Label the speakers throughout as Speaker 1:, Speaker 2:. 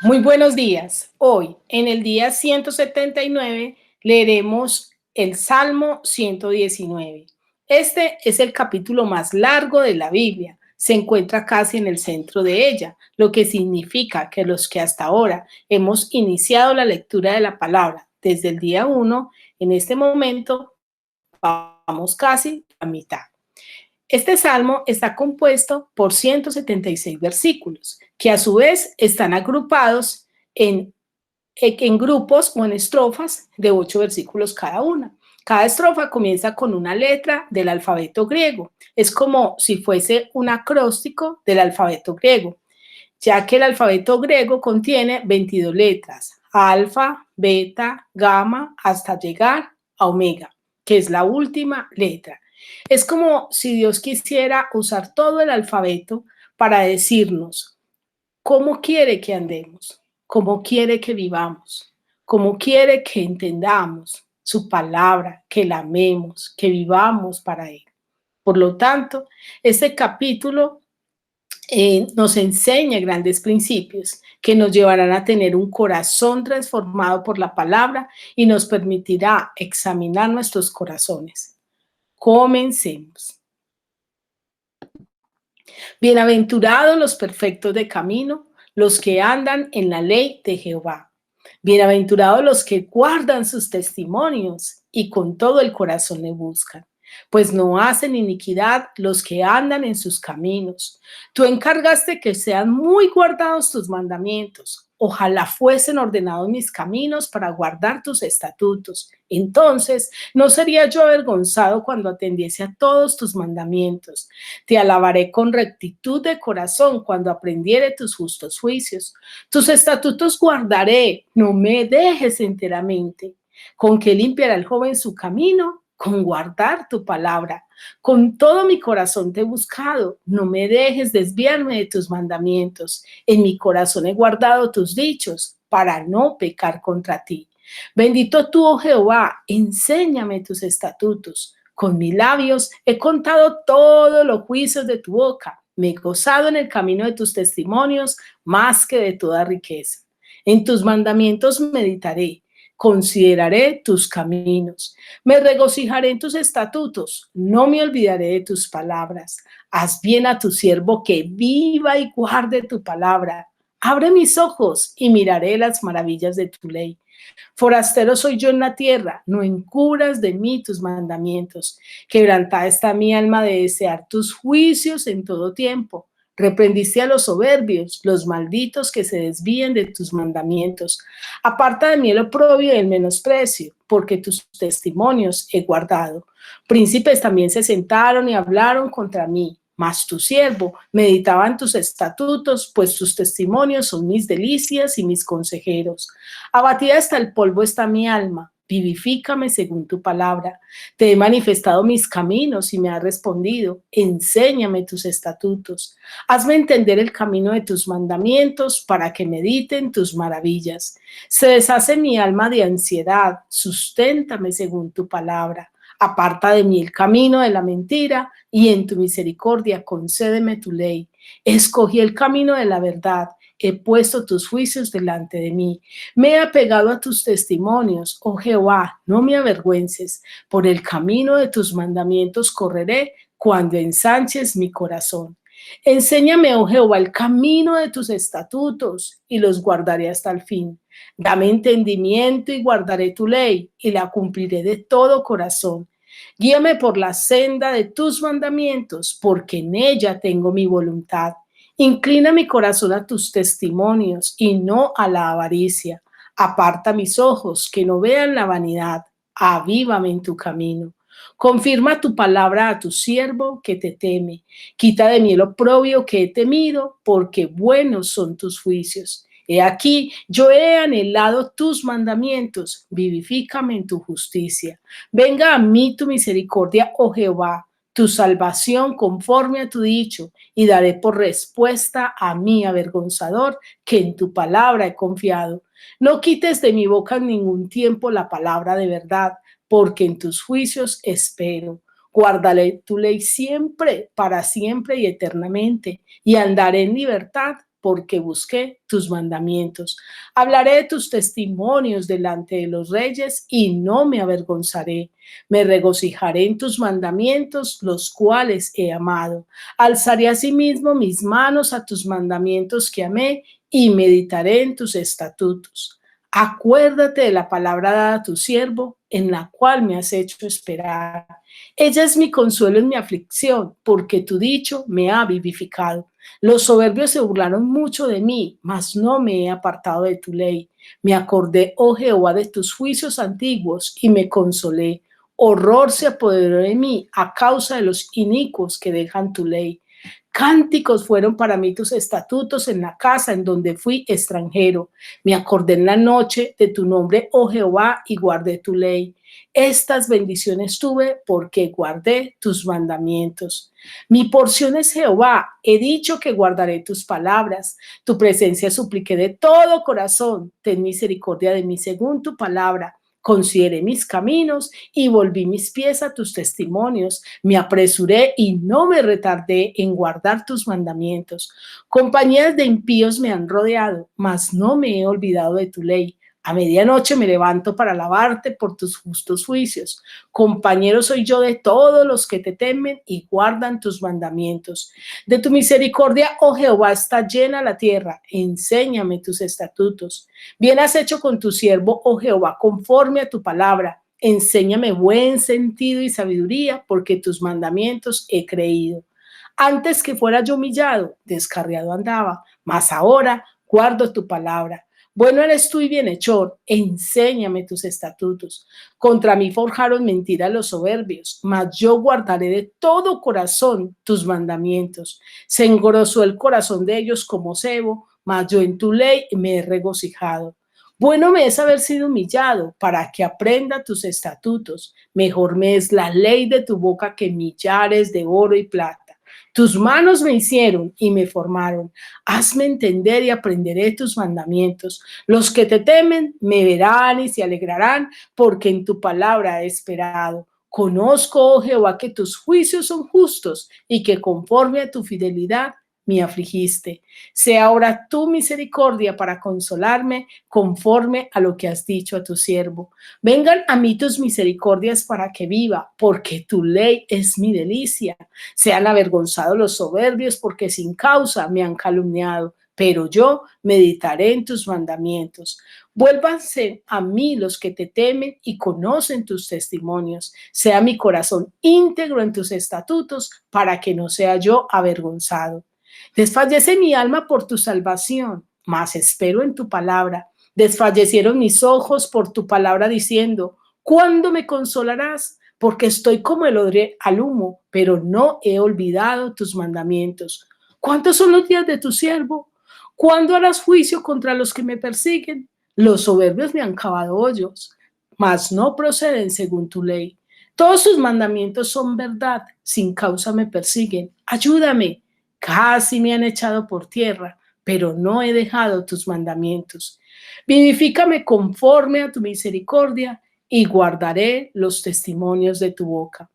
Speaker 1: Muy buenos días. Hoy, en el día 179, leeremos el Salmo 119. Este es el capítulo más largo de la Biblia. Se encuentra casi en el centro de ella, lo que significa que los que hasta ahora hemos iniciado la lectura de la palabra desde el día 1, en este momento vamos casi a mitad. Este salmo está compuesto por 176 versículos, que a su vez están agrupados en grupos o en estrofas de 8 versículos cada una. Cada estrofa comienza con una letra del alfabeto griego. Es como si fuese un acróstico del alfabeto griego, ya que el alfabeto griego contiene 22 letras, alfa, beta, gamma, hasta llegar a omega, que es la última letra. Es como si Dios quisiera usar todo el alfabeto para decirnos cómo quiere que andemos, cómo quiere que vivamos, cómo quiere que entendamos su palabra, que la amemos, que vivamos para Él. Por lo tanto, este capítulo nos enseña grandes principios que nos llevarán a tener un corazón transformado por la palabra y nos permitirá examinar nuestros corazones. Comencemos. Bienaventurados los perfectos de camino, los que andan en la ley de Jehová. Bienaventurados los que guardan sus testimonios y con todo el corazón le buscan, pues no hacen iniquidad los que andan en sus caminos. Tú encargaste que sean muy guardados tus mandamientos. Ojalá fuesen ordenados mis caminos para guardar tus estatutos. Entonces no sería yo avergonzado cuando atendiese a todos tus mandamientos. Te alabaré con rectitud de corazón cuando aprendiere tus justos juicios. Tus estatutos guardaré, no me dejes enteramente. ¿Con qué limpiará el joven su camino? Con guardar tu palabra. Con todo mi corazón te he buscado, no me dejes desviarme de tus mandamientos. En mi corazón he guardado tus dichos para no pecar contra ti. Bendito tú, oh Jehová, enséñame tus estatutos. Con mis labios he contado todos los juicios de tu boca. Me he gozado en el camino de tus testimonios más que de toda riqueza. En tus mandamientos meditaré, consideraré tus caminos. Me regocijaré en tus estatutos, no me olvidaré de tus palabras. Haz bien a tu siervo que viva y guarde tu palabra. Abre mis ojos y miraré las maravillas de tu ley. Forastero soy yo en la tierra, no encubras de mí tus mandamientos. Quebrantada está mi alma de desear tus juicios en todo tiempo. Reprendiste a los soberbios, los malditos que se desvíen de tus mandamientos. Aparta de mí el oprobio y el menosprecio, porque tus testimonios he guardado. Príncipes también se sentaron y hablaron contra mí, mas tu siervo meditaba en tus estatutos, pues tus testimonios son mis delicias y mis consejeros. Abatida hasta el polvo está mi alma, vivifícame según tu palabra. Te he manifestado mis caminos y me has respondido. Enséñame tus estatutos. Hazme entender el camino de tus mandamientos para que mediten tus maravillas. Se deshace mi alma de ansiedad, susténtame según tu palabra. Aparta de mí el camino de la mentira y en tu misericordia concédeme tu ley. Escogí el camino de la verdad. He puesto tus juicios delante de mí. Me he apegado a tus testimonios. Oh Jehová, no me avergüences. Por el camino de tus mandamientos correré cuando ensanches mi corazón. Enséñame, oh Jehová, el camino de tus estatutos y los guardaré hasta el fin. Dame entendimiento y guardaré tu ley y la cumpliré de todo corazón. Guíame por la senda de tus mandamientos, porque en ella tengo mi voluntad. Inclina mi corazón a tus testimonios y no a la avaricia. Aparta mis ojos que no vean la vanidad. Avívame en tu camino. Confirma tu palabra a tu siervo que te teme. Quita de mí el oprobio que he temido, porque buenos son tus juicios. He aquí, yo he anhelado tus mandamientos, vivifícame en tu justicia. Venga a mí tu misericordia, oh Jehová, tu salvación conforme a tu dicho, y daré por respuesta a mi avergonzador, que en tu palabra he confiado. No quites de mi boca en ningún tiempo la palabra de verdad, porque en tus juicios espero. Guardaré tu ley siempre, para siempre y eternamente, y andaré en libertad porque busqué tus mandamientos. Hablaré de tus testimonios delante de los reyes y no me avergonzaré. Me regocijaré en tus mandamientos, los cuales he amado. Alzaré asimismo mis manos a tus mandamientos que amé y meditaré en tus estatutos. Acuérdate de la palabra dada a tu siervo, en la cual me has hecho esperar. Ella es mi consuelo en mi aflicción, porque tu dicho me ha vivificado. Los soberbios se burlaron mucho de mí, mas no me he apartado de tu ley. Me acordé, oh Jehová, de tus juicios antiguos y me consolé. Horror se apoderó de mí a causa de los inicuos que dejan tu ley. Cánticos fueron para mí tus estatutos en la casa en donde fui extranjero. Me acordé en la noche de tu nombre, oh Jehová, y guardé tu ley. Estas bendiciones tuve porque guardé tus mandamientos. Mi porción es Jehová. He dicho que guardaré tus palabras. Tu presencia supliqué de todo corazón. Ten misericordia de mí según tu palabra. Consideré mis caminos y volví mis pies a tus testimonios. Me apresuré y no me retardé en guardar tus mandamientos. Compañías de impíos me han rodeado, mas no me he olvidado de tu ley. A medianoche me levanto para alabarte por tus justos juicios. Compañero soy yo de todos los que te temen y guardan tus mandamientos. De tu misericordia, oh Jehová, está llena la tierra. Enséñame tus estatutos. Bien has hecho con tu siervo, oh Jehová, conforme a tu palabra. Enséñame buen sentido y sabiduría, porque tus mandamientos he creído. Antes que fuera yo humillado, descarriado andaba, mas ahora guardo tu palabra. Bueno eres tú y bienhechor, enséñame tus estatutos. Contra mí forjaron mentira los soberbios, mas yo guardaré de todo corazón tus mandamientos. Se engrosó el corazón de ellos como cebo, mas yo en tu ley me he regocijado. Bueno me es haber sido humillado para que aprenda tus estatutos. Mejor me es la ley de tu boca que millares de oro y plata. Tus manos me hicieron y me formaron. Hazme entender y aprenderé tus mandamientos. Los que te temen me verán y se alegrarán, porque en tu palabra he esperado. Conozco, oh Jehová, que tus juicios son justos y que conforme a tu fidelidad me afligiste. Sea ahora tu misericordia para consolarme conforme a lo que has dicho a tu siervo. Vengan a mí tus misericordias para que viva, porque tu ley es mi delicia. Sean avergonzados los soberbios, porque sin causa me han calumniado, pero yo meditaré en tus mandamientos. Vuélvanse a mí los que te temen y conocen tus testimonios. Sea mi corazón íntegro en tus estatutos, para que no sea yo avergonzado. Desfallece mi alma por tu salvación, mas espero en tu palabra. Desfallecieron mis ojos por tu palabra diciendo, ¿cuándo me consolarás? Porque estoy como el odre al humo, pero no he olvidado tus mandamientos. ¿Cuántos son los días de tu siervo? ¿Cuándo harás juicio contra los que me persiguen? Los soberbios me han cavado hoyos, mas no proceden según tu ley. Todos tus mandamientos son verdad, sin causa me persiguen. Ayúdame. Casi me han echado por tierra, pero no he dejado tus mandamientos. Vivifícame conforme a tu misericordia y guardaré los testimonios de tu boca.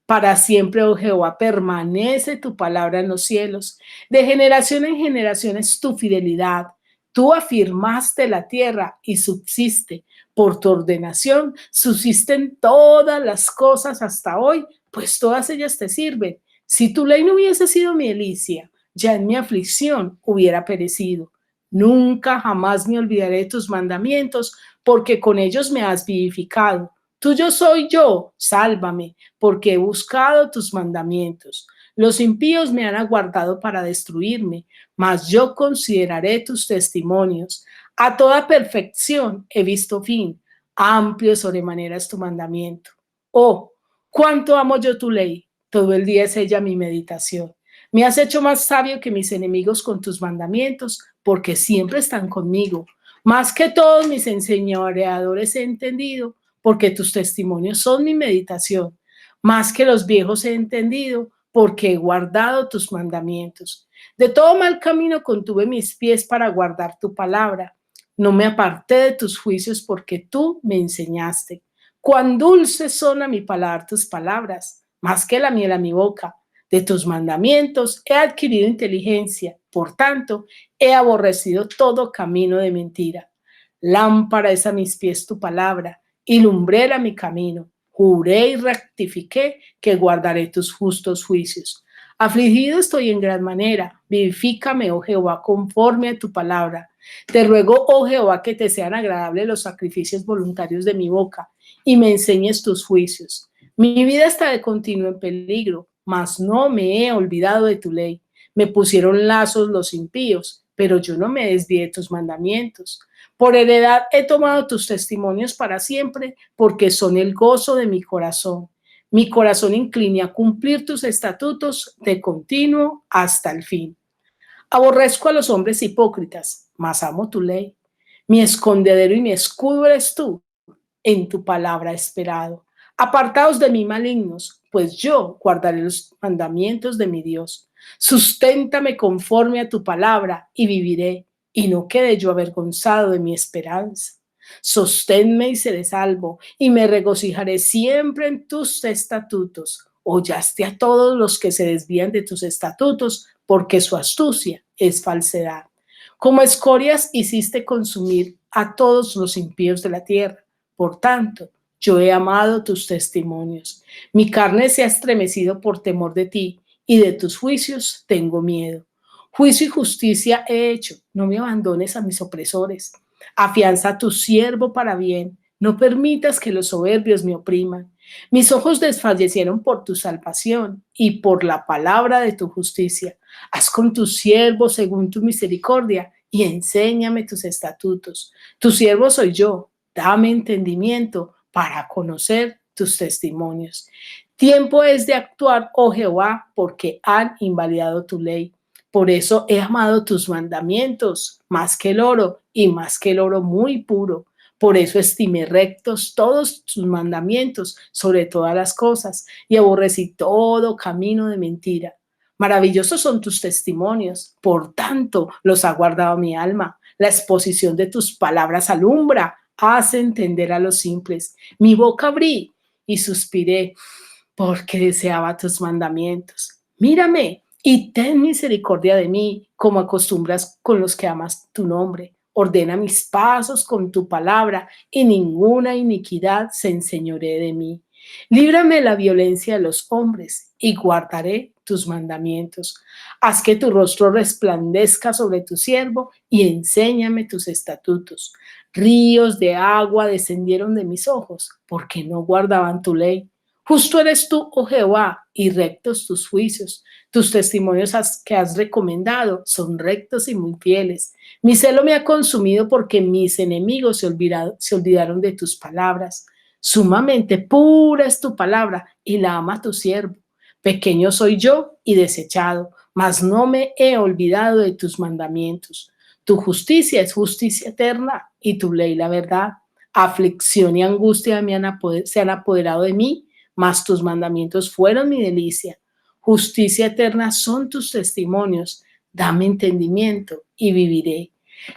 Speaker 1: Para siempre, oh Jehová, permanece tu palabra en los cielos. De generación en generación es tu fidelidad. Tú afirmaste la tierra y subsiste. Por tu ordenación subsisten todas las cosas hasta hoy, pues todas ellas te sirven. Si tu ley no hubiese sido mi delicia, ya en mi aflicción hubiera perecido. Nunca jamás me olvidaré de tus mandamientos, porque con ellos me has vivificado. Tuyo soy yo, sálvame, porque he buscado tus mandamientos. Los impíos me han aguardado para destruirme, mas yo consideraré tus testimonios. A toda perfección he visto fin, amplio sobremanera es tu mandamiento. Oh, cuánto amo yo tu ley, todo el día es ella mi meditación. Me has hecho más sabio que mis enemigos con tus mandamientos, porque siempre están conmigo. Más que todos mis enseñoreadores he entendido, porque tus testimonios son mi meditación. Más que los viejos he entendido, porque he guardado tus mandamientos. De todo mal camino contuve mis pies para guardar tu palabra. No me aparté de tus juicios porque tú me enseñaste. Cuán dulces son a mi paladar tus palabras, más que la miel a mi boca. De tus mandamientos he adquirido inteligencia, por tanto, he aborrecido todo camino de mentira. Lámpara es a mis pies tu palabra y lumbrera mi camino. Juré y rectifiqué que guardaré tus justos juicios. Afligido estoy en gran manera. Vivifícame, oh Jehová, conforme a tu palabra. Te ruego, oh Jehová, que te sean agradables los sacrificios voluntarios de mi boca y me enseñes tus juicios. Mi vida está de continuo en peligro, mas no me he olvidado de tu ley. Me pusieron lazos los impíos, pero yo no me desvié de tus mandamientos. Por heredad he tomado tus testimonios para siempre, porque son el gozo de mi corazón. Mi corazón incline a cumplir tus estatutos de continuo hasta el fin. Aborrezco a los hombres hipócritas, mas amo tu ley. Mi escondedero y mi escudo eres tú. En tu palabra he esperado. Apartaos de mí, malignos, pues yo guardaré los mandamientos de mi Dios. Susténtame conforme a tu palabra y viviré, y no quede yo avergonzado de mi esperanza. Sosténme y seré salvo, y me regocijaré siempre en tus estatutos. Hollaste a todos los que se desvían de tus estatutos, porque su astucia es falsedad. Como escorias hiciste consumir a todos los impíos de la tierra. Por tanto, yo he amado tus testimonios. Mi carne se ha estremecido por temor de ti, y de tus juicios tengo miedo. Juicio y justicia he hecho, no me abandones a mis opresores. Afianza a tu siervo para bien, no permitas que los soberbios me opriman. Mis ojos desfallecieron por tu salvación y por la palabra de tu justicia. Haz con tu siervo según tu misericordia y enséñame tus estatutos. Tu siervo soy yo, dame entendimiento para conocer tus testimonios. Tiempo es de actuar, oh Jehová, porque han invalidado tu ley. Por eso he amado tus mandamientos más que el oro y más que el oro muy puro. Por eso estimé rectos todos tus mandamientos sobre todas las cosas y aborrecí todo camino de mentira. Maravillosos son tus testimonios, por tanto los ha guardado mi alma. La exposición de tus palabras alumbra, hace entender a los simples. Mi boca abrí y suspiré porque deseaba tus mandamientos. Mírame y ten misericordia de mí, como acostumbras con los que amas tu nombre. Ordena mis pasos con tu palabra y ninguna iniquidad se enseñoree de mí. Líbrame de la violencia de los hombres y guardaré tus mandamientos. Haz que tu rostro resplandezca sobre tu siervo y enséñame tus estatutos. Ríos de agua descendieron de mis ojos porque no guardaban tu ley. Justo eres tú, oh Jehová, y rectos tus juicios. Tus testimonios que has recomendado son rectos y muy fieles. Mi celo me ha consumido porque mis enemigos se olvidaron de tus palabras. Sumamente pura es tu palabra y la ama tu siervo. Pequeño soy yo y desechado, mas no me he olvidado de tus mandamientos. Tu justicia es justicia eterna y tu ley la verdad. Aflicción y angustia se han apoderado de mí, mas tus mandamientos fueron mi delicia. Justicia eterna son tus testimonios. Dame entendimiento y viviré.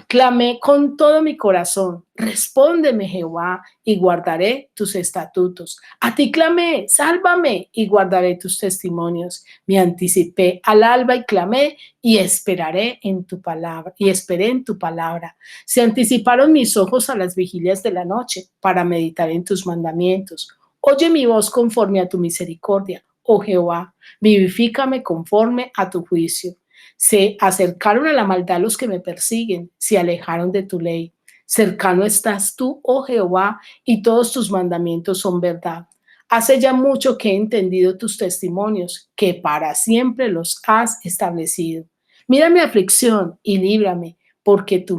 Speaker 1: Clamé con todo mi corazón. Respóndeme, Jehová, y guardaré tus estatutos. A ti clamé, sálvame, y guardaré tus testimonios. Me anticipé al alba y clamé, y esperaré en tu palabra, y esperé en tu palabra. Se anticiparon mis ojos a las vigilias de la noche para meditar en tus mandamientos. Oye mi voz conforme a tu misericordia, oh Jehová, vivifícame conforme a tu juicio. Se acercaron a la maldad los que me persiguen, se alejaron de tu ley. Cercano estás tú, oh Jehová, y todos tus mandamientos son verdad. Hace ya mucho que he entendido tus testimonios, que para siempre los has establecido. Mira mi aflicción y líbrame, porque de tu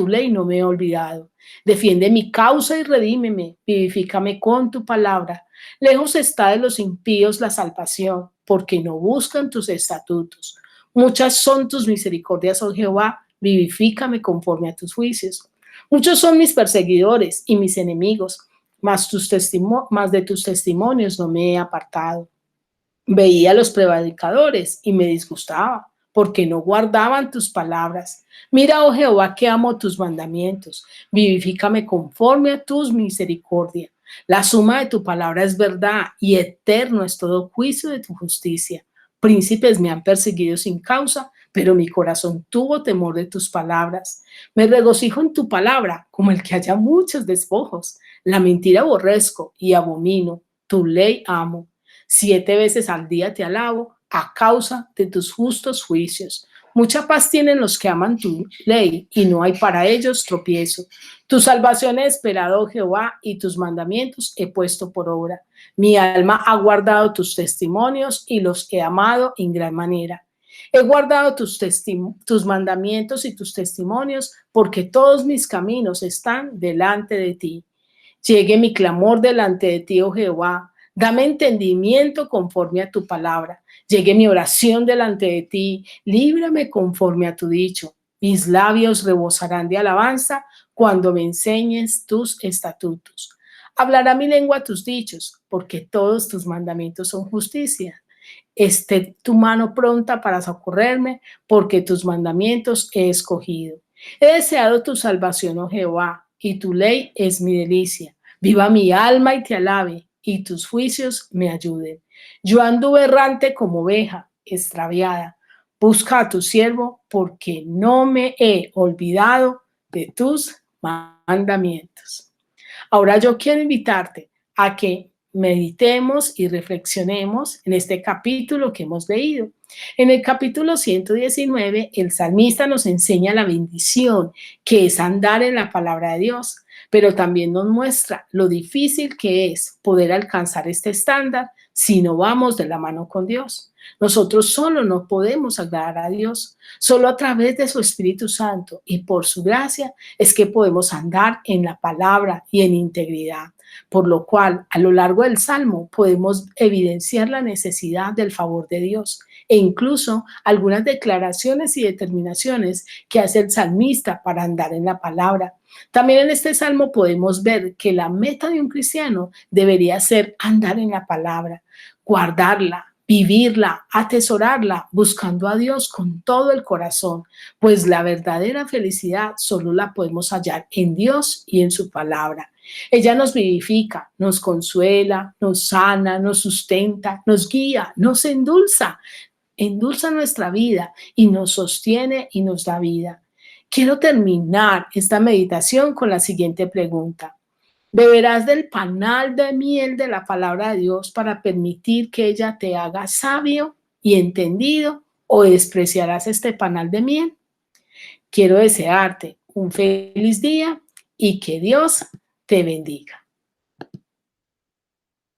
Speaker 1: ley no me he olvidado. Defiende mi causa y redímeme, vivifícame con tu palabra. Lejos está de los impíos la salvación, porque no buscan tus estatutos. Muchas son tus misericordias, oh Jehová, vivifícame conforme a tus juicios. Muchos son mis perseguidores y mis enemigos, mas de tus testimonios no me he apartado. Veía a los prevaricadores y me disgustaba, porque no guardaban tus palabras. Mira, oh Jehová, que amo tus mandamientos. Vivifícame conforme a tus misericordias. La suma de tu palabra es verdad y eterno es todo juicio de tu justicia. Príncipes me han perseguido sin causa, pero mi corazón tuvo temor de tus palabras. Me regocijo en tu palabra, como el que haya muchos despojos. La mentira aborrezco y abomino, tu ley amo. 7 veces al día te alabo a causa de tus justos juicios. Mucha paz tienen los que aman tu ley y no hay para ellos tropiezo. Tu salvación he esperado, oh Jehová, y tus mandamientos he puesto por obra. Mi alma ha guardado tus testimonios y los he amado en gran manera. He guardado tus mandamientos y tus testimonios porque todos mis caminos están delante de ti. Llegue mi clamor delante de ti, oh Jehová. Dame entendimiento conforme a tu palabra. Llegue mi oración delante de ti. Líbrame conforme a tu dicho. Mis labios rebosarán de alabanza cuando me enseñes tus estatutos. Hablará mi lengua tus dichos, porque todos tus mandamientos son justicia. Esté tu mano pronta para socorrerme, porque tus mandamientos he escogido. He deseado tu salvación, oh Jehová, y tu ley es mi delicia. Viva mi alma y te alabe, y tus juicios me ayuden. Yo anduve errante como oveja, extraviada. Busca a tu siervo, porque no me he olvidado de tus mandamientos. Ahora yo quiero invitarte a que meditemos y reflexionemos en este capítulo que hemos leído. En el capítulo 119, el salmista nos enseña la bendición que es andar en la palabra de Dios, pero también nos muestra lo difícil que es poder alcanzar este estándar si no vamos de la mano con Dios. Nosotros solo no podemos agradar a Dios, solo a través de su Espíritu Santo y por su gracia es que podemos andar en la palabra y en integridad. Por lo cual, a lo largo del Salmo podemos evidenciar la necesidad del favor de Dios e incluso algunas declaraciones y determinaciones que hace el salmista para andar en la palabra. También en este Salmo podemos ver que la meta de un cristiano debería ser andar en la palabra, guardarla, vivirla, atesorarla, buscando a Dios con todo el corazón, pues la verdadera felicidad solo la podemos hallar en Dios y en su palabra. Ella nos vivifica, nos consuela, nos sana, nos sustenta, nos guía, nos endulza nuestra vida y nos sostiene y nos da vida. Quiero terminar esta meditación con la siguiente pregunta. ¿Beberás del panal de miel de la palabra de Dios para permitir que ella te haga sabio y entendido o despreciarás este panal de miel? Quiero desearte un feliz día y que Dios te bendiga.